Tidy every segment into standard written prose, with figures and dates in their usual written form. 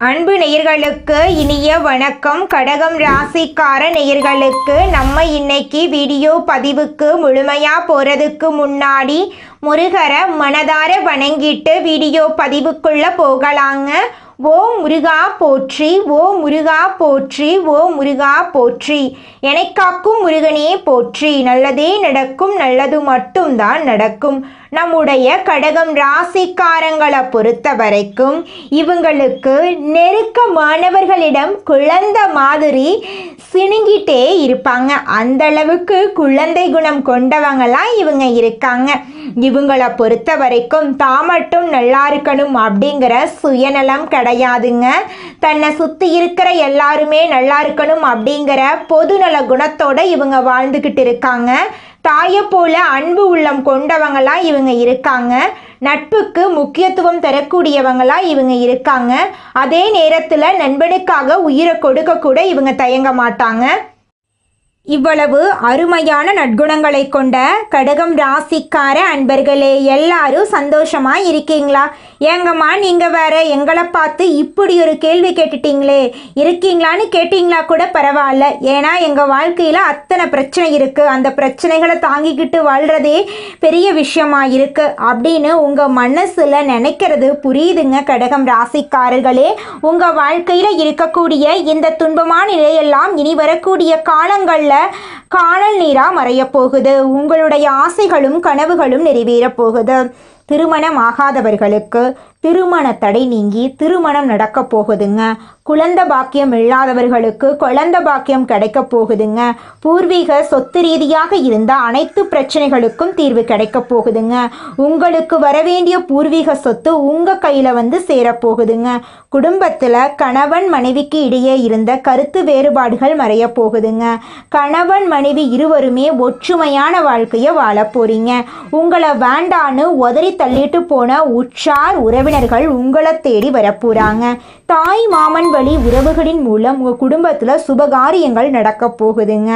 அன்பு நேயர்களுக்கு இனிய வணக்கம். கடகம் ராசிக்கார நேயர்களுக்கு நம்ம இன்னைக்கு வீடியோ பதிவுக்கு முழுமையா போறதுக்கு முன்னாடி முருகரை மனதார வணங்கிட்டு வீடியோ பதிவுக்குள்ள போகலாங்க. ஓ முருகா போற்றி, ஓ முருகா போற்றி, ஓ முருகா போற்றி, என்னை காக்கும் முருகனே போற்றி. நல்லதே நடக்கும், நல்லது மட்டும்தான் நடக்கும். நம்முடைய கடகம் ராசிக்காரங்களை பொறுத்த வரைக்கும் இவங்களுக்கு நெருக்கமானவர்களிடம் குழந்தை மாதிரி சிணுங்கிட்டே இருப்பாங்க. அந்த அளவுக்கு குழந்தை குணம் கொண்டவங்களாம் இவங்க இருக்காங்க. இவங்களை பொறுத்த வரைக்கும் தான் மட்டும் நல்லா இருக்கணும் அப்படிங்கிற சுயநலம் கிடையாதுங்க. தன்னை சுற்றி இருக்கிற எல்லாருமே நல்லா இருக்கணும் அப்படிங்கிற பொதுநல குணத்தோட இவங்க வாழ்ந்துக்கிட்டு இருக்காங்க. தாயை போல அன்பு உள்ளம் கொண்டவங்களா இவங்க இருக்காங்க. நட்புக்கு முக்கியத்துவம் தரக்கூடியவங்களா இவங்க இருக்காங்க. அதே நேரத்தில் நண்பனுக்காக உயிரை கொடுக்க கூட இவங்க தயங்க மாட்டாங்க. இவ்வளவு அருமையான நற்குணங்களை கொண்ட கடகம் ராசிக்கார அன்பர்களே, எல்லாரும் சந்தோஷமா இருக்கீங்களா? ஏங்கம்மா நீங்க வேற எங்களை பார்த்து இப்படி ஒரு கேள்வி கேட்டுட்டீங்களே, இருக்கீங்களான்னு கேட்டீங்களா கூட பரவாயில்ல. ஏன்னா எங்க வாழ்க்கையில அத்தனை பிரச்சனை இருக்கு, அந்த பிரச்சனைகளை தாங்கிக்கிட்டு வாழ்றதே பெரிய விஷயமா இருக்கு அப்படின்னு உங்க மனசுல நினைக்கிறது புரியுதுங்க. கடகம் ராசிக்காரர்களே, உங்க வாழ்க்கையில இருக்கக்கூடிய இந்த துன்பமான நிலையெல்லாம் இனி வரக்கூடிய காலங்கள்ல காணல் நீரா மறைய போகுது. உங்களுடைய ஆசைகளும் கனவுகளும் நிறைவேற போகுது. திருமணம் ஆகாதவர்களுக்கு திருமண தடை நீங்கி திருமணம் நடக்க போகுதுங்க. குழந்தை பாக்கியம் இல்லாதவர்களுக்கு குழந்தை பாக்கியம் கிடைக்க போகுதுங்க. பூர்வீக சொத்து ரீதியாக இருந்த அனைத்து பிரச்சனைகளுக்கும் தீர்வு கிடைக்க போகுதுங்க. உங்களுக்கு வரவேண்டிய பூர்வீக சொத்து உங்க கையில சேரப்போகுதுங்க. குடும்பத்துல கணவன் மனைவிக்கு இடையே இருந்த கருத்து வேறுபாடுகள் மறைய போகுதுங்க. கணவன் மனைவி இருவருமே ஒற்றுமையான வாழ்க்கையை வாழ போறீங்க. உங்களை வேண்டான்னு உதறி தள்ளிட்டு போன உற்றார் உறவினர்கள் உங்களை தேடி வரப்போறாங்க. தாய் மாமன் வழி உறவுகளின் மூலம் உங்க குடும்பத்துல சுபகாரியங்கள் நடக்க போகுதுங்க.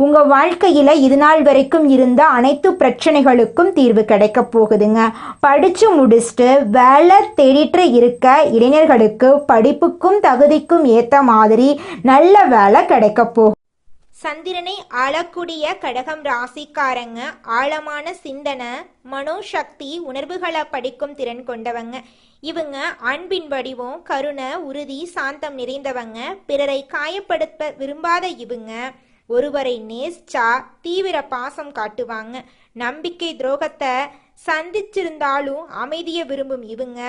உங்க வாழ்க்கையில இது நாள் வரைக்கும் இருந்த அனைத்து பிரச்சனைகளுக்கும் தீர்வு கிடைக்க போகுதுங்க. படிச்சு முடிச்சுட்டு வேலை தேடிட்டு இருக்க இளைஞர்களுக்கு படிப்புக்கும் தகுதிக்கும் ஏத்த மாதிரி நல்ல வேலை கிடைக்க போகும். சந்திரனை ஆளக்கூடிய கடகம் ராசிக்காரங்க ஆழமான சிந்தனை, மனோசக்தி, உணர்வுகளை படிக்கும் திறன் கொண்டவங்க. இவங்க அன்பின் வடிவம், கருணை, உறுதி, சாந்தம் நிறைந்தவங்க. பிறரை காயப்படுத்த விரும்பாத இவங்க ஒருவரை நேசிச்சா தீவிர பாசம் காட்டுவாங்க. நம்பிக்கை துரோகத்தை சந்திச்சிருந்தாலும் அமைதியை விரும்பும் இவங்க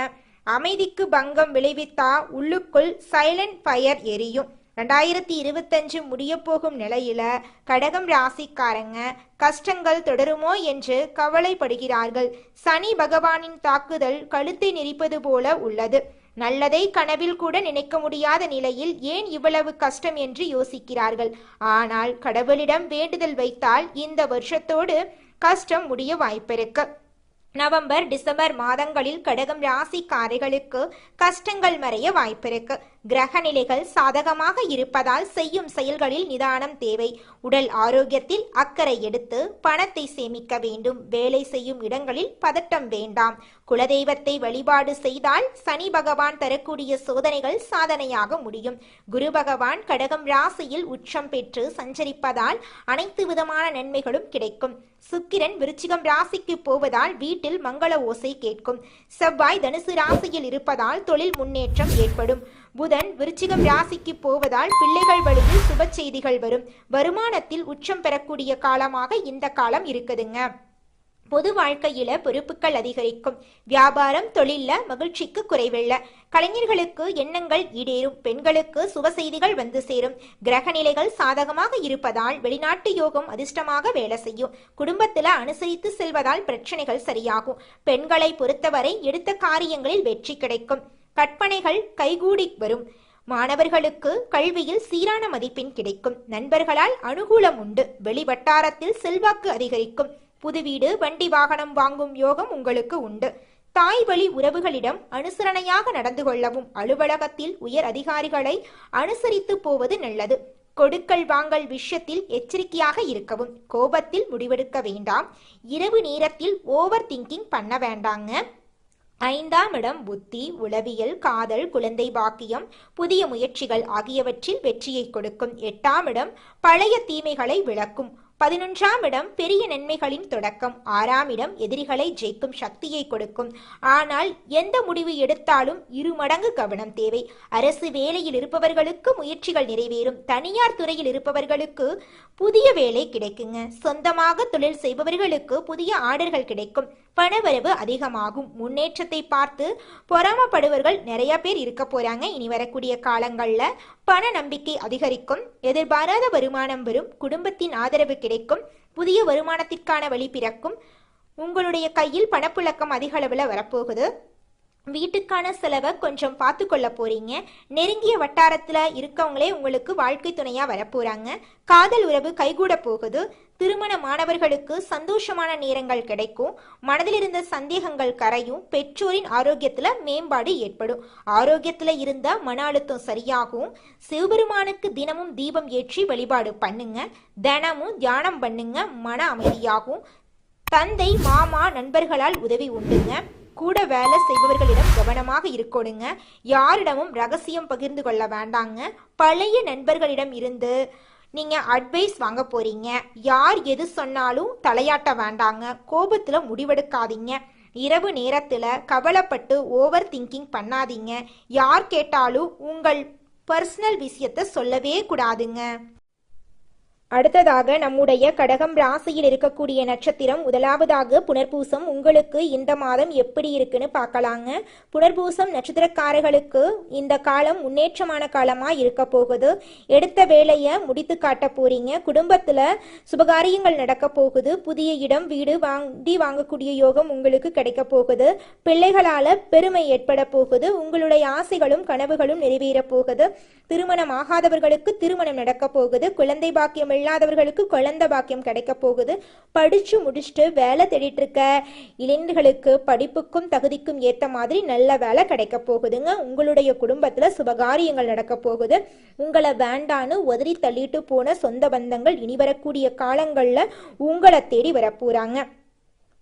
அமைதிக்கு பங்கம் விளைவித்தா உள்ளுக்குள் சைலண்ட் ஃபயர் எரியும். 2025 முடிய போகும் நிலையில கடகம் ராசிக்காரங்க கஷ்டங்கள் தொடருமோ என்று கவலைப்படுகிறார்கள். சனி பகவானின் தாக்குதல் கழுத்தை நெரிப்பது போல உள்ளது. நல்லதை கனவில் கூட நினைக்க முடியாத நிலையில் ஏன் இவ்வளவு கஷ்டம் என்று யோசிக்கிறார்கள். ஆனால் கடவுளிடம் வேண்டுதல் வைத்தால் இந்த வருஷத்தோடு கஷ்டம் முடிய வாய்ப்பிருக்கு. நவம்பர் டிசம்பர் மாதங்களில் கடகம் ராசிக்காரர்களுக்கு கஷ்டங்கள் மறைய வாய்ப்பிருக்கு. கிரக நிலைகள் சாதகமாக இருப்பதால் செய்யும் செயல்களில் நிதானம் தேவை. உடல் ஆரோக்கியத்தில் அக்கறை எடுத்து பணத்தை சேமிக்க வேண்டும். வேலை செய்யும் இடங்களில் பதட்டம் வேண்டாம். குலதெய்வத்தை வழிபாடு செய்தால் சனி பகவான் தரக்கூடிய சோதனைகள் சாதனையாக முடியும். குரு பகவான் கடகம் ராசியில் உச்சம் பெற்று சஞ்சரிப்பதால் அனைத்து விதமான நன்மைகளும் கிடைக்கும். சுக்கிரன் விருச்சிகம் ராசிக்கு போவதால் வீட்டில் மங்கள ஓசை கேட்கும். செவ்வாய் தனுசு ராசியில் இருப்பதால் தொழில் முன்னேற்றம் ஏற்படும். புதன் விருச்சிகம் ராசிக்கு போவதால் பிள்ளைகள் வழியில் சுப செய்திகள் வரும். வருமானத்தில் உச்சம் பெறக்கூடிய காலமாக இந்த காலம் இருக்குதுங்க. பொது வாழ்க்கையில பொறுப்புகள் அதிகரிக்கும். வியாபாரம் தொழில்ல மகிழ்ச்சிக்கு குறைவில்லை. கலைஞர்களுக்கு எண்ணங்கள் ஈடேறும். பெண்களுக்கு சுப செய்திகள் சேரும். கிரக நிலைகள் சாதகமாக இருப்பதால் வெளிநாட்டு யோகம் அதிர்ஷ்டமாக வேலை செய்யும். குடும்பத்துல அனுசரித்து செல்வதால் பிரச்சனைகள் சரியாகும். பெண்களை பொறுத்தவரை எடுத்த காரியங்களில் வெற்றி கிடைக்கும். கற்பனைகள் கைகூடி வரும். மாணவர்களுக்கு கல்வியில் சீரான மதிப்பெண் கிடைக்கும். நண்பர்களால் அனுகூலம் உண்டு. வெளிவட்டாரத்தில் செல்வாக்கு அதிகரிக்கும். புது வீடு வண்டி வாகனம் வாங்கும் யோகம் உங்களுக்கு உண்டு. தாய் வழி உறவுகளிடம் அனுசரணையாக நடந்து கொள்ளவும். அலுவலகத்தில் உயர் அதிகாரிகளை அனுசரித்து போவது நல்லது. கொடுக்கல் வாங்கல் விஷயத்தில் எச்சரிக்கையாக இருக்கவும். கோபத்தில் முடிவெடுக்க வேண்டாம். இரவு நேரத்தில் ஓவர் திங்கிங் பண்ண வேண்டாங்க. 5ஆம் இடம் புத்தி, உளவியல், காதல், குழந்தை பாக்கியம், புதிய முயற்சிகள் ஆகியவற்றில் வெற்றியை கொடுக்கும். 8ஆம் இடம் பழைய தீமைகளை விளக்கும். 11ஆம் இடம் பெரிய நன்மைகளின் தொடக்கம். 6ஆம் இடம் எதிரிகளை ஜெயிக்கும் சக்தியை கொடுக்கும். ஆனால் எந்த முடிவு எடுத்தாலும் 2 மடங்கு கவனம் தேவை. அரசு வேலையில் இருப்பவர்களுக்கு முயற்சிகள் நிறைவேறும். தனியார் துறையில் இருப்பவர்களுக்கு புதிய வேலை கிடைக்குங்க. சொந்தமாக தொழில் செய்பவர்களுக்கு புதிய ஆர்டர்கள் கிடைக்கும். பணவரவு அதிகமாகும். முன்னேற்றத்தை பார்த்து பொறாமப்படுவர்கள் நிறைய பேர் இருக்க போறாங்க. இனி வரக்கூடிய காலங்கள்ல பண நம்பிக்கை அதிகரிக்கும். எதிர்பாராத வருமானம் வரும். குடும்பத்தின் ஆதரவு கிடைக்கும். புதிய வருமானத்திற்கான வழி பிறக்கும். உங்களுடைய கையில் பணப்புழக்கம் அதிக அளவில் வரப்போகுது. வீட்டுக்கான செலவை கொஞ்சம் பார்த்து கொள்ள போறீங்க. நெருங்கிய வட்டாரத்துல இருக்கவங்களே உங்களுக்கு வாழ்க்கை துணையா வரப்போறாங்க. காதல் உறவு கைகூட போகுது. திருமண மாணவர்களுக்கு சந்தோஷமான நேரங்கள் கிடைக்கும். மனதில் இருந்த சந்தேகங்கள் கரையும். பெற்றோரின் ஆரோக்கியத்துல மேம்பாடு ஏற்படும். ஆரோக்கியத்துல இருந்த மன அழுத்தம் சரியாகும். சிவபெருமானுக்கு தினமும் தீபம் ஏற்றி வழிபாடு பண்ணுங்க. தினமும் தியானம் பண்ணுங்க. மன அமைதியாகும். தந்தை, மாமா, நண்பர்களால் உதவி உண்டுங்க. கூட வேலை செய்பவர்களிடம் கவனமாக இருக்கணுங்க. யாரிடமும் ரகசியம் பகிர்ந்து கொள்ள வேண்டாங்க. பழைய நண்பர்களிடம் இருந்து நீங்க அட்வைஸ் வாங்க போறீங்க. யார் எது சொன்னாலும் தலையாட்ட வேண்டாங்க. கோபத்துல முடிவெடுக்காதீங்க. இரவு நேரத்துல கவலைப்பட்டு ஓவர் திங்கிங் பண்ணாதீங்க. யார் கேட்டாலும் உங்கள் பர்சனல் விஷயத்தை சொல்லவே கூடாதுங்க. அடுத்ததாக நம்முடைய கடகம் ராசியில் இருக்கக்கூடிய நட்சத்திரம் முதலாவதாக புனர்பூசம். உங்களுக்கு இந்த மாதம் எப்படி இருக்குன்னு பார்க்கலாங்க. புனர்பூசம் நட்சத்திரக்காரர்களுக்கு இந்த காலம் முன்னேற்றமான காலமா இருக்க போகுது. எடுத்த வேலையை முடித்து காட்ட போறீங்க. குடும்பத்துல சுபகாரியங்கள் நடக்க போகுது. புதிய இடம், வீடு வாங்கக்கூடிய யோகம் உங்களுக்கு கிடைக்க போகுது. பிள்ளைகளால பெருமை ஏற்பட போகுது. உங்களுடைய ஆசைகளும் கனவுகளும் நிறைவேற போகுது. திருமணம் ஆகாதவர்களுக்கு திருமணம் நடக்க போகுது. குழந்தை பாக்கியம் இல்லாதவர்களுக்கு குழந்தை பாக்கியம் கிடைக்க போகுது. படிச்சு முடிச்சுட்டு வேலை தேடிட்டு இருக்க இளைஞர்களுக்கு படிப்புக்கும் தகுதிக்கும் ஏற்ற மாதிரி நல்ல வேலை கிடைக்க போகுதுங்க. உங்களுடைய குடும்பத்துல சுபகாரியங்கள் நடக்க போகுது. உங்களை வேண்டான்னு உதறி தள்ளிட்டு போன சொந்த பந்தங்கள் இனி வரக்கூடிய காலங்கள்ல உங்களை தேடி வரப்போறாங்க.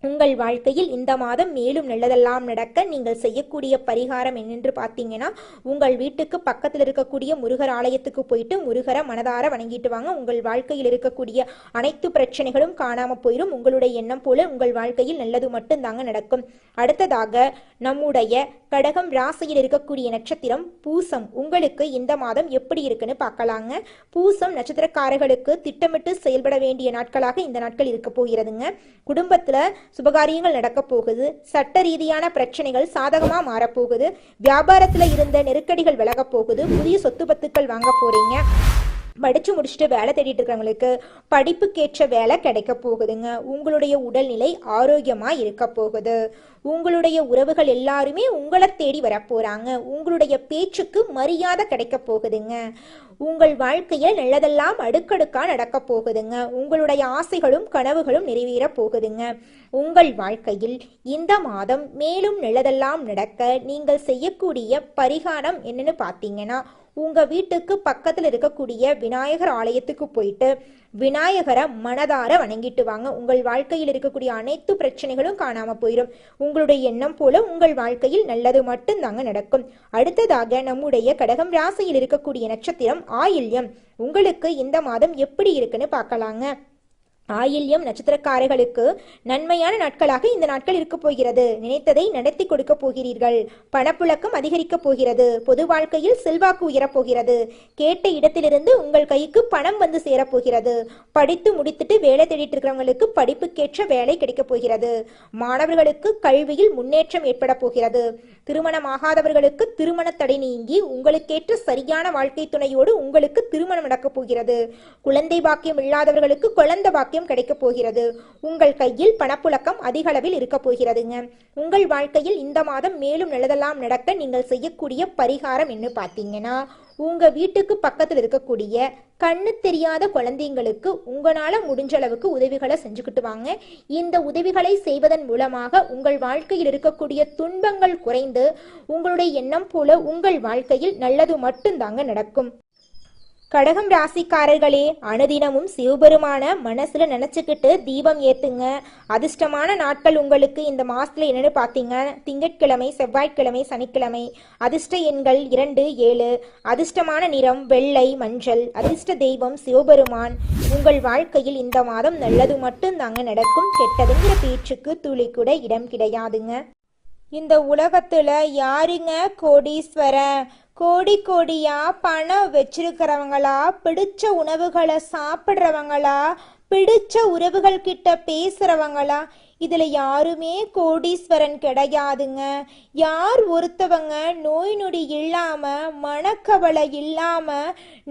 உங்கள் வாழ்க்கையில் இந்த மாதம் மேலும் நல்லதெல்லாம் நடக்க நீங்கள் செய்யக்கூடிய பரிகாரம் என்னென்று பார்த்தீங்கன்னா, உங்கள் வீட்டுக்கு பக்கத்தில் இருக்கக்கூடிய முருகர் ஆலயத்துக்கு போயிட்டு முருகரை மனதார வணங்கிட்டு வாங்க. உங்கள் வாழ்க்கையில் இருக்கக்கூடிய அனைத்து பிரச்சனைகளும் காணாம போயிடும். உங்களுடைய எண்ணம் போல உங்கள் வாழ்க்கையில் நல்லது மட்டும்தாங்க நடக்கும். அடுத்ததாக நம்முடைய கடகம் ராசியில் இருக்கக்கூடிய நட்சத்திரம் பூசம். உங்களுக்கு இந்த மாதம் எப்படி இருக்குன்னு பார்க்கலாங்க. பூசம் நட்சத்திரக்காரர்களுக்கு திட்டமிட்டு செயல்பட வேண்டிய நாட்களாக இந்த நாட்கள் இருக்க போகிறதுங்க. குடும்பத்துல சுபகாரியங்கள் நடக்க போகுது. சட்ட ரீதியான பிரச்சனைகள் சாதகமா மாறப்போகுது. வியாபாரத்துல இருந்த நெருக்கடிகள் விலக போகுது. புதிய சொத்து பத்துக்கள் வாங்க போறீங்க. படிச்சு முடிச்சுட்டு வேலை தேடிட்டு இருக்கிறவங்களுக்கு படிப்புக்கேற்ற வேலை கிடைக்க போகுதுங்க. உங்களுடைய உடல்நிலை ஆரோக்கியமா இருக்க போகுது. உங்களுடைய உறவுகள் எல்லாருமே உங்களை தேடி வரப்போறாங்க. உங்களுடைய பேச்சுக்கு மரியாதை கிடைக்க போகுதுங்க. உங்கள் வாழ்க்கையில் நல்லதெல்லாம் அடுக்கடுக்கா நடக்க போகுதுங்க. உங்களுடைய ஆசைகளும் கனவுகளும் நிறைவேற போகுதுங்க. உங்கள் வாழ்க்கையில் இந்த மாதம் மேலும் நல்லதெல்லாம் நடக்க நீங்கள் செய்யக்கூடிய பரிகாரம் என்னன்னு பார்த்தீங்கன்னா, உங்க வீட்டுக்கு பக்கத்துல இருக்கக்கூடிய விநாயகர் ஆலயத்துக்கு போயிட்டு விநாயகரை மனதார வணங்கிட்டு வாங்க. உங்கள் வாழ்க்கையில் இருக்கக்கூடிய அனைத்து பிரச்சனைகளும் காணாம போயிடும். உங்களுடைய எண்ணம் போல உங்கள் வாழ்க்கையில் நல்லது மட்டும்தாங்க நடக்கும். அடுத்ததாக நம்முடைய கடகம் ராசியில் இருக்கக்கூடிய நட்சத்திரம் ஆயில்யம். உங்களுக்கு இந்த மாதம் எப்படி இருக்குன்னு பார்க்கலாங்க. ஆயில்யம் நட்சத்திரக்காரர்களுக்கு நன்மையான நாட்களாக இந்த நாட்கள் இருக்க போகிறது. நினைத்ததை நடத்தி கொடுக்க போகிறீர்கள். பணப்புழக்கம் அதிகரிக்க போகிறது. பொது வாழ்க்கையில் செல்வாக்கு உயரப்போகிறது. கேட்ட இடத்திலிருந்து உங்கள் கைக்கு பணம் வந்து சேரப்போகிறது. படித்து முடித்துட்டு வேலை தேடிட்டு இருக்கிறவங்களுக்கு படிப்புக்கேற்ற வேலை கிடைக்க போகிறது. மாணவர்களுக்கு கல்வியில் முன்னேற்றம் ஏற்பட போகிறது. திருமணமாகாதவர்களுக்கு திருமண தடை நீங்கி உங்களுக்கேற்ற சரியான வாழ்க்கை துணையோடு உங்களுக்கு திருமணம் நடக்கப் போகிறது. குழந்தை பாக்கியம் இல்லாதவர்களுக்கு குழந்தை பாக்கியம் கிடைக்க போகிறது. உங்கள் கையில் பணப்புழக்கம் அதிக அளவில் இருக்க போகிறதுங்க. உங்கள் வாழ்க்கையில் இந்த மாதம் மேலும் நல்லதெல்லாம் நடக்க நீங்கள் செய்யக்கூடிய பரிகாரம் என்ன பார்த்தீங்கன்னா, உங்க வீட்டுக்கு பக்கத்தில் இருக்கக்கூடிய கண்ணு தெரியாத குழந்தைங்களுக்கு உங்களால முடிஞ்ச அளவுக்கு உதவிகளை செஞ்சுக்கிட்டு வாங்க. இந்த உதவிகளை செய்வதன் மூலமாக உங்கள் வாழ்க்கையில் இருக்கக்கூடிய துன்பங்கள் குறைந்து உங்களுடைய எண்ணம் போல உங்கள் வாழ்க்கையில் நல்லது மட்டும்தாங்க நடக்கும். கடகம் ராசிக்காரர்களே, அனுதினமும் சிவபெருமான மனசுல நினைச்சுக்கிட்டு தீபம் ஏத்துங்க. அதிர்ஷ்டமான நாட்கள் உங்களுக்கு இந்த மாசத்துல என்னன்னு பாத்தீங்க, திங்கட்கிழமை, செவ்வாய்க்கிழமை, சனிக்கிழமை. அதிர்ஷ்ட எண்கள் 2, 7. அதிர்ஷ்டமான நிறம் வெள்ளை, மஞ்சள். அதிர்ஷ்ட தெய்வம் சிவபெருமான். உங்கள் வாழ்க்கையில் இந்த மாதம் நல்லது மட்டும் தாங்க நடக்கும். கெட்டதுங்கிற பேச்சுக்கு துளி கூட இடம் கிடையாதுங்க. இந்த உலகத்துல யாருங்க கோடீஸ்வரன்? கோடி கோடியா பணம் வச்சிருக்கிறவங்களா, பிடிச்ச உணவுகளை சாப்பிட்றவங்களா, பிடிச்ச உறவுகள் கிட்ட பேசுறவங்களா? இதுல யாருமே கோடீஸ்வரன் கிடையாதுங்க. யார் ஒருத்தவங்க நோய் நொடி இல்லாம, மனக்கவலை இல்லாம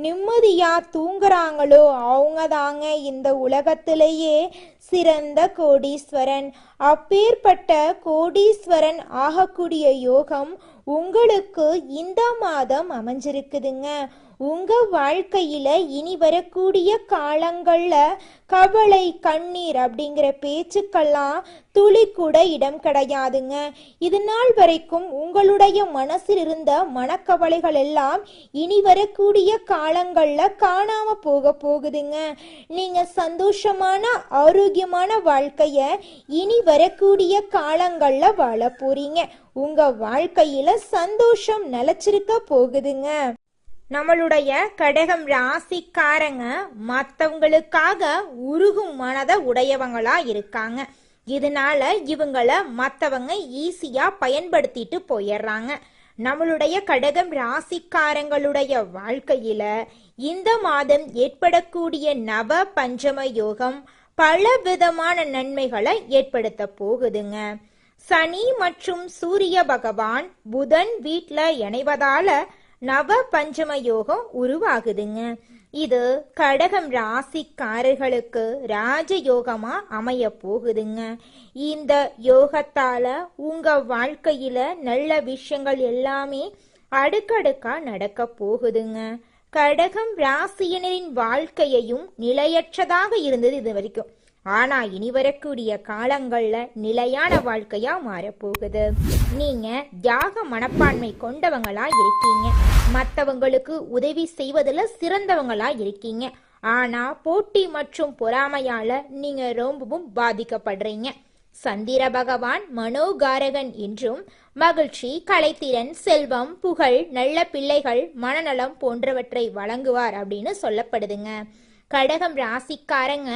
நிம்மதியா தூங்குறாங்களோ அவங்க தாங்க இந்த உலகத்திலேயே சிறந்த கோடீஸ்வரன். அப்பேற்பட்ட கோடீஸ்வரன் ஆகக்கூடிய யோகம் உங்களுக்கு இந்த மாதம் அமைஞ்சிருக்குதுங்க. உங்க வாழ்க்கையில இனி வரக்கூடிய காலங்கள்ல கவலை, கண்ணீர் அப்படிங்கிற பேச்சுக்கெல்லாம் துளி கூட இடம் கிடையாதுங்க. இது நாள் வரைக்கும் உங்களுடைய மனசில் இருந்த மனக்கவலைகள் எல்லாம் இனி வரக்கூடிய காலங்கள்ல காணாம போகுதுங்க. நீங்க சந்தோஷமான ஆரோக்கியமான வாழ்க்கைய இனி வரக்கூடிய காலங்கள்ல வாழ போறீங்க. உங்க வாழ்க்கையில சந்தோஷம் நிலைச்சிருக்க போகுதுங்க. நம்மளுடைய கடகம் ராசிக்காரங்க மற்றவங்களுக்காக உருகும் மனதை உடையவங்களா இருக்காங்க. இதனால இவங்கள மற்றவங்க ஈஸியா பயன்படுத்திட்டு போயிடுறாங்க. நம்மளுடைய கடகம் ராசிக்காரங்களுடைய வாழ்க்கையில இந்த மாதம் ஏற்படக்கூடிய நவ பஞ்சம யோகம் பல விதமான நன்மைகளை ஏற்படுத்த போகுதுங்க. சனி மற்றும் சூரிய பகவான் புதன் வீட்டில் இணைவதால நவ பஞ்சம யோகம் உருவாகுதுங்க. இது கடகம் ராசிக்காரர்களுக்கு ராஜயோகமா அமைய போகுதுங்க. இந்த யோகத்தால உங்க வாழ்க்கையில நல்ல விஷயங்கள் எல்லாமே அடுக்கடுக்கா நடக்க போகுதுங்க. கடகம் ராசியினரின் வாழ்க்கையையும் நிலையற்றதாக இருந்தது இது வரைக்கும். ஆனா இனி வரக்கூடிய காலங்கள்ல நிலையான வாழ்க்கையா மாறப்போகுது. நீங்க தியாக மனப்பான்மை கொண்டவங்களா இருக்கீங்க. மற்றவங்களுக்கு உதவி செய்வதில் சிறந்தவங்களா இருக்கீங்க. ஆனா போட்டி மற்றும் பொறாமையால நீங்க ரொம்பவும் பாதிக்கப்படுறீங்க. சந்திர பகவான் மனோகாரகன் என்றும் மகிழ்ச்சி, கலைத்திறன், செல்வம், புகழ், நல்ல பிள்ளைகள், மனநலம் போன்றவற்றை வழங்குவார் அப்படின்னு சொல்லப்படுதுங்க. கடகம் ராசிக்காரங்க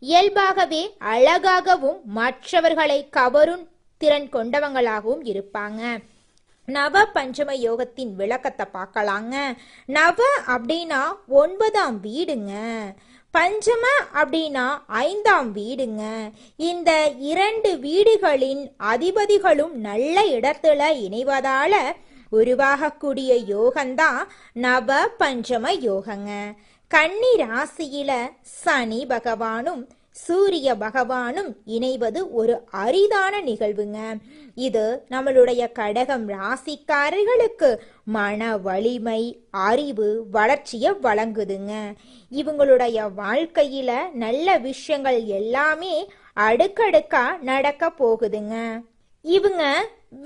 இயல்பாகவே அழகாகவும் மற்றவர்களை கவரும் திறன் கொண்டவங்களாகவும் இருப்பாங்க. நவ பஞ்சம யோகத்தின் விளக்கத்தை பார்க்கலாங்க. நவ அப்படின்னா 9ஆம் வீடுங்க. பஞ்சம அப்படின்னா 5ஆம் வீடுங்க. இந்த 2 வீடுகளின் அதிபதிகளும் நல்ல இடத்துல இணைவதால உருவாகக்கூடிய யோகம்தான் நவ பஞ்சம யோகங்க. கன்னி ராசியில சனி பகவானும் சூரிய பகவானும் இணைவது ஒரு அரிதான நிகழ்வுங்க. இது நம்மளுடைய கடகம் ராசிக்காரர்களுக்கு மன வலிமை, அறிவு, வளர்ச்சியை வழங்குதுங்க. இவங்களுடைய வாழ்க்கையில நல்ல விஷயங்கள் எல்லாமே அடுக்கடுக்கா நடக்க போகுதுங்க. இவங்க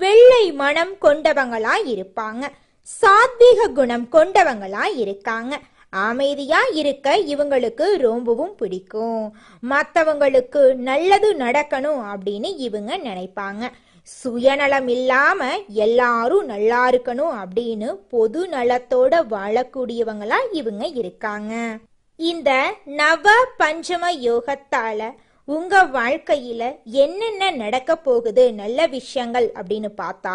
வெள்ளை மனம் கொண்டவங்களா இருப்பாங்க. சாத்வீக குணம் கொண்டவங்களா இருக்காங்க. அமைதியா இருக்க இவங்களுக்கு ரொம்பவும் பிடிக்கும். மற்றவங்களுக்கு நல்லது நடக்கணும் அப்படின்னு இவங்க நினைப்பாங்க. சுயநலம் இல்லாம எல்லாரும் நல்லா இருக்கணும் அப்படின்னு பொது நலத்தோட வாழக்கூடியவங்களா இவங்க இருக்காங்க. இந்த நவ பஞ்சம யோகத்தால உங்க வாழ்க்கையில என்னென்ன நடக்க போகுது நல்ல விஷயங்கள் அப்படின்னு பார்த்தா,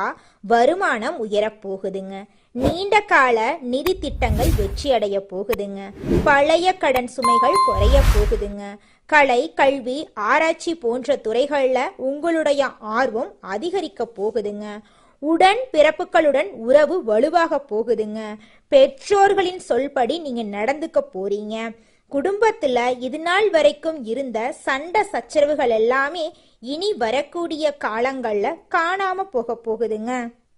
வருமானம் உயரப்போகுதுங்க. நீண்ட கால நிதி திட்டங்கள் வெற்றி அடைய போகுதுங்க. பழைய கடன் சுமைகள் குறைய போகுதுங்க. கலை, கல்வி, ஆராய்ச்சி போன்ற துறைகள்ல உங்களுடைய ஆர்வம் அதிகரிக்க போகுதுங்க. உடன் பிறப்புகளுடன் உறவு வலுவாக போகுதுங்க. பெற்றோர்களின் சொல்படி நீங்க நடந்துக்க போறீங்க. குடும்பத்துல இது நாள் வரைக்கும் இருந்த சண்டை சச்சரவுகள் எல்லாமே இனி வரக்கூடிய காலங்கள்ல காணாம போகுதுங்க.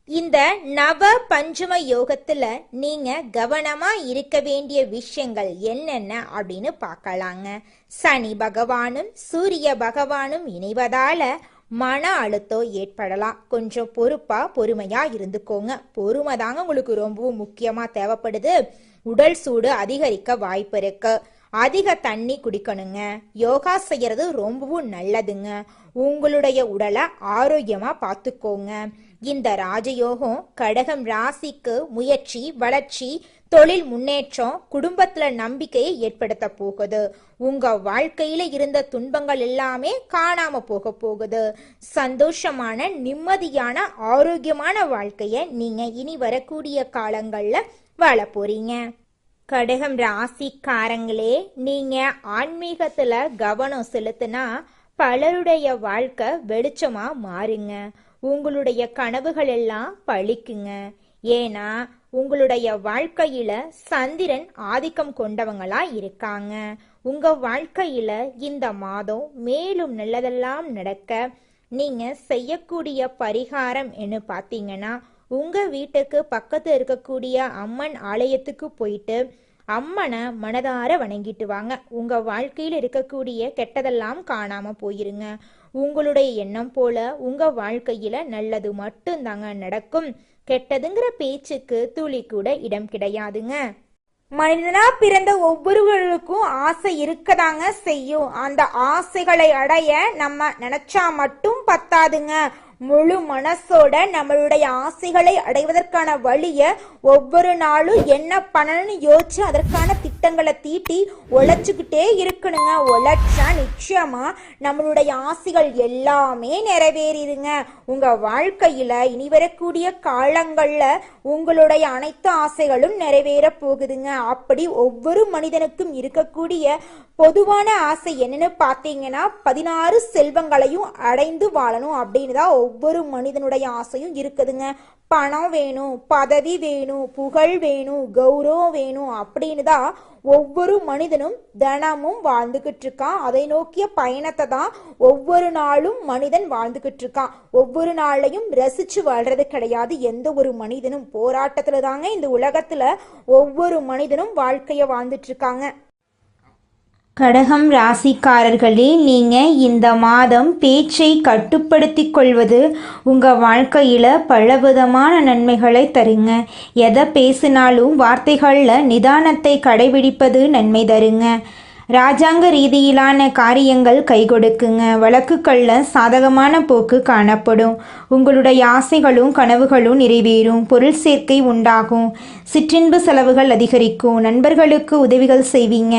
இந்த நவ பஞ்சம யோகத்துல நீங்க கவனமா இருக்க வேண்டிய விஷயங்கள் என்னென்ன அப்படின்னு பார்க்கலாங்க. சனி பகவானும் சூரிய பகவானும் இணைவதால மன அழுத்தம் ஏற்படலாம். கொஞ்சம் பொறுமையா இருந்துக்கோங்க. பொறுமை தாங்க உங்களுக்கு ரொம்பவும் முக்கியமா தேவைப்படுது. உடல் சூடு அதிகரிக்க வாய்ப்பு இருக்கு. அதிக தண்ணி குடிக்கணுங்க. யோகா செய்யறது ரொம்பவும் நல்லதுங்க. உங்களுடைய உடலை ஆரோக்கியமா பார்த்துக்கோங்க. இந்த ராஜயோகம் கடகம் ராசிக்கு முயற்சி, வளர்ச்சி, தொழில் முன்னேற்றம், குடும்பத்துல நம்பிக்கையை ஏற்படுத்த போகுது. உங்க வாழ்க்கையில இருந்த துன்பங்கள் எல்லாமே காணாம போகுது. சந்தோஷமான, நிம்மதியான, ஆரோக்கியமான வாழ்க்கைய நீங்க இனி வரக்கூடிய காலங்கள்ல வாழ போறீங்க. கடகம் ராசிக்காரங்களே, நீங்க ஆன்மீகத்துல கவனம் செலுத்தினா பலருடைய வாழ்க்கை வெளிச்சமா மாறுங்க. உங்களுடைய கனவுகள் எல்லாம் பழிக்குங்க. ஏன்னா உங்களுடைய வாழ்க்கையில சந்திரன் ஆதிக்கம் கொண்டவங்களா இருக்காங்க. உங்க வாழ்க்கையில இந்த மாதம் மேலும் நல்லதெல்லாம் நடக்க நீங்க செய்யக்கூடிய பரிகாரம் என்ன பார்த்தீங்கன்னா, உங்க வீட்டுக்கு பக்கத்து இருக்கக்கூடிய அம்மன் ஆலயத்துக்கு போயிட்டு அம்மனை மனதார வணங்கிட்டு வாங்க. உங்க வாழ்க்கையில் இருக்கக்கூடிய கெட்டதெல்லாம் காணாம போயிருங்க. உங்களுடைய எண்ணம் போல உங்க வாழ்க்கையில நல்லது மட்டும்தாங்க நடக்கும். கெட்டதுங்கிற பேச்சுக்கு துளி கூட இடம் கிடையாதுங்க. மனிதனா பிறந்த ஒவ்வொருவருக்கும் ஆசை இருக்கதாங்க செய்யும். அந்த ஆசைகளை அடைய நம்ம நினைச்சா மட்டும் பத்தாதுங்க. முழு மனசோட நம்மளுடைய ஆசைகளை அடைவதற்கான வழிய ஒவ்வொரு நாளும் என்ன பண்ணணும்னு யோசிச்சு அதற்கான திட்டங்களை தீட்டி உழைச்சுக்கிட்டே இருக்கணுங்க. உழைச்சா நிச்சயமா நம்மளுடைய ஆசைகள் எல்லாமே நிறைவேறிடுங்க. உங்க வாழ்க்கையில இனி வரக்கூடிய காலங்கள்ல உங்களுடைய அனைத்து ஆசைகளும் நிறைவேற போகுதுங்க. அப்படி ஒவ்வொரு மனிதனுக்கும் இருக்கக்கூடிய பொதுவான ஆசை என்னன்னு பார்த்தீங்கன்னா 16 செல்வங்களையும் அடைந்து வாழணும் அப்படின்னு தான் ஒவ்வொரு மனிதனுடைய ஆசையும் இருக்குதுங்க. பணம் வேணும், பதவி வேணும், புகழ் வேணும், கௌரவம் வேணும் அப்படின்னு தான் ஒவ்வொரு மனிதனும் தினமும் வாழ்ந்துகிட்டு இருக்கான். அதை நோக்கிய பயணத்தை தான் ஒவ்வொரு நாளும் மனிதன் வாழ்ந்துகிட்டு இருக்கான். ஒவ்வொரு நாளையும் ரசிச்சு வாழ்றது கிடையாது. எந்த ஒரு மனிதனும் போராட்டத்துல தாங்க இந்த உலகத்துல ஒவ்வொரு மனிதனும் வாழ்க்கைய வாழ்ந்துட்டு இருக்காங்க. கடகம் ராசிக்காரர்களே, நீங்கள் இந்த மாதம் பேச்சை கட்டுப்படுத்தி கொள்வது உங்கள் வாழ்க்கையில் பலவிதமான நன்மைகளை தருங்க. எதை பேசினாலும் வார்த்தைகளில் நிதானத்தை கடைபிடிப்பது நன்மை தருங்க. ராஜாங்க ரீதியிலான காரியங்கள் கை கொடுக்குங்க. வழக்குகளில் சாதகமான போக்கு காணப்படும். உங்களுடைய ஆசைகளும் கனவுகளும் நிறைவேறும். பொருள் சேர்க்கை உண்டாகும். சிற்றின்பு செலவுகள் அதிகரிக்கும். நண்பர்களுக்கு உதவிகள் செய்வீங்க.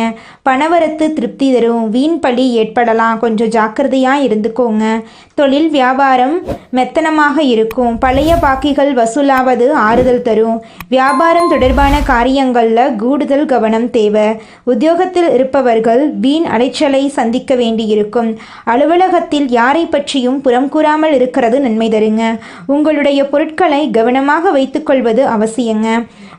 பணவரத்து திருப்தி தரும். வீண் பழி ஏற்படலாம். கொஞ்சம் ஜாக்கிரதையாக இருந்துக்கோங்க. தொழில் வியாபாரம் மெத்தனமாக இருக்கும். பழைய பாக்கிகள் வசூலாவது ஆறுதல் தரும். வியாபாரம் தொடர்பான காரியங்களில் கூடுதல் கவனம் தேவை. உத்தியோகத்தில் இருப்பவர் வீண் அலைச்சலை சந்திக்க வேண்டியிருக்கும். அலுவலகத்தில் யாரை பற்றியும் புறம் கூறாமல் இருக்கிறது நன்மை தருங்க. உங்களுடைய பொருட்களை கவனமாக வைத்துக்கொள்வது அவசியங்க.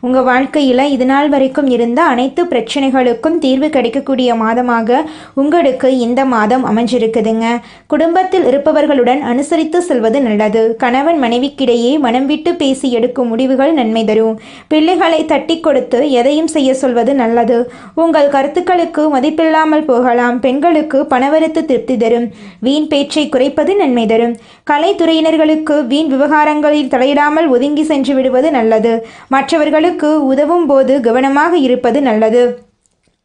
உங்க வாழ்க்கையில இதுநாள் வரைக்கும் இருந்த அனைத்து பிரச்சனைகளுக்கும் தீர்வு கிடைக்கக்கூடிய மாதமாக உங்களுக்கு இந்த மாதம் அமைஞ்சிருக்குதுங்க. குடும்பத்தில் இருப்பவர்களுடன் அனுசரித்து செல்வது நல்லது. கணவன் மனைவிக்கிடையே மனம் விட்டு பேசி எடுக்கும் முடிவுகள் நன்மை தரும். பிள்ளைகளை தட்டி கொடுத்து எதையும் செய்ய சொல்வது நல்லது. உங்கள் கருத்துக்களுக்கு மதிப்பில்லாமல் போகலாம். பெண்களுக்கு பணவரத்து திருப்தி தரும். வீண் பேச்சை குறைப்பது நன்மை தரும். கலைத்துறையினர்களுக்கு வீண் விவகாரங்களில் தலையிடாமல் ஒதுங்கி சென்று விடுவது நல்லது. மற்றவர்களுக்கு உதவும் போது கவனமாக இருப்பது நல்லது.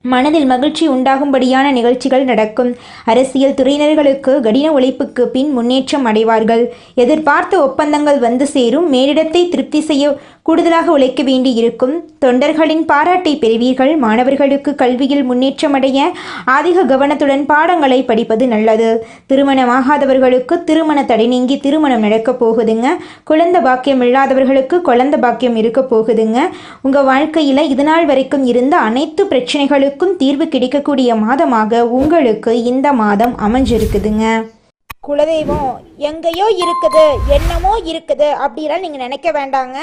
மனதில் மகிழ்ச்சி உண்டாகும்படியான நிகழ்ச்சிகள் நடக்கும். அரசியல் துறையினர்களுக்கு கடின உழைப்புக்கு பின் முன்னேற்றம் அடைவார்கள். எதிர்பார்த்த ஒப்பந்தங்கள் வந்து சேரும். மேலிடத்தை திருப்தி செய்ய கூடுதலாக உழைக்க வேண்டி இருக்கும். தொண்டர்களின் பாராட்டை பெறுவீர்கள். மாணவர்களுக்கு கல்வியில் முன்னேற்றம் அடைய அதிக கவனத்துடன் பாடங்களை படிப்பது நல்லது. திருமணமாகாதவர்களுக்கு திருமண தடை நீங்கி திருமணம் நடக்கப் போகுதுங்க. குழந்தை பாக்கியம் இல்லாதவர்களுக்கு குழந்தை பாக்கியம் இருக்க போகுதுங்க. உங்கள் வாழ்க்கையில் இதுநாள் வரைக்கும் இருந்த அனைத்து பிரச்சனைகளுக்கும் தீர்வு கிடைக்கக்கூடிய மாதமாக உங்களுக்கு இந்த மாதம் அமைஞ்சிருக்குதுங்க. குலதெய்வம் எங்கேயோ இருக்குது, என்னமோ இருக்குது அப்படிலாம் நீங்கள் நினைக்க வேண்டாங்க.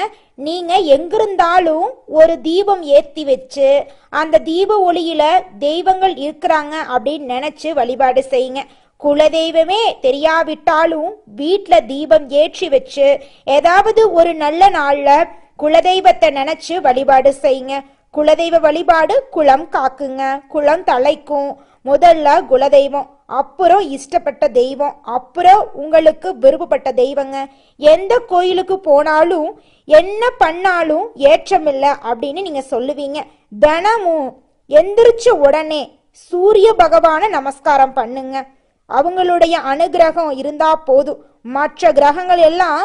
நீங்கள் எங்கிருந்தாலும் ஒரு தீபம் ஏற்றி வச்சு அந்த தீப ஒளியில் தெய்வங்கள் இருக்கிறாங்க அப்படின்னு நினச்சி வழிபாடு செய்யுங்க. குலதெய்வமே தெரியாவிட்டாலும் வீட்டில் தீபம் ஏற்றி வச்சு ஏதாவது ஒரு நல்ல நாளில் குலதெய்வத்தை நினச்சி வழிபாடு செய்யுங்க. குலதெய்வ வழிபாடு குலம் காக்குங்க, குலம் தலைக்கும். முதல்ல குலதெய்வம், அப்புறம் இஷ்டப்பட்ட தெய்வம், அப்புறம் உங்களுக்கு விருப்பப்பட்ட தெய்வங்க. எந்த கோயிலுக்கு போனாலும் என்ன பண்ணாலும் ஏற்றமில்லை அப்படின்னு நீங்க சொல்லுவீங்க. தினமும் எந்திரிச்ச உடனே சூரிய பகவானை நமஸ்காரம் பண்ணுங்க. அவங்களுடைய அனுகிரகம் இருந்தா போதும். மற்ற கிரகங்கள் எல்லாம்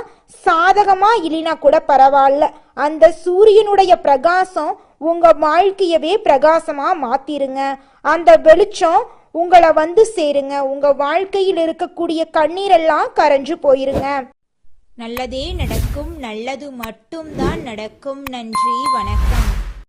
சாதகமா இல்லைனா கூட பரவாயில்ல, அந்த சூரியனுடைய பிரகாசம் உங்க வாழ்க்கையவே பிரகாசமா மாத்திருங்க. அந்த வெளிச்சம் உங்களை வந்து சேருங்க. உங்க வாழ்க்கையில் இருக்கக்கூடிய கண்ணீரெல்லாம் கரைஞ்சு போயிருங்க. நல்லதே நடக்கும், நல்லது மட்டும்தான் நடக்கும். நன்றி, வணக்கம்.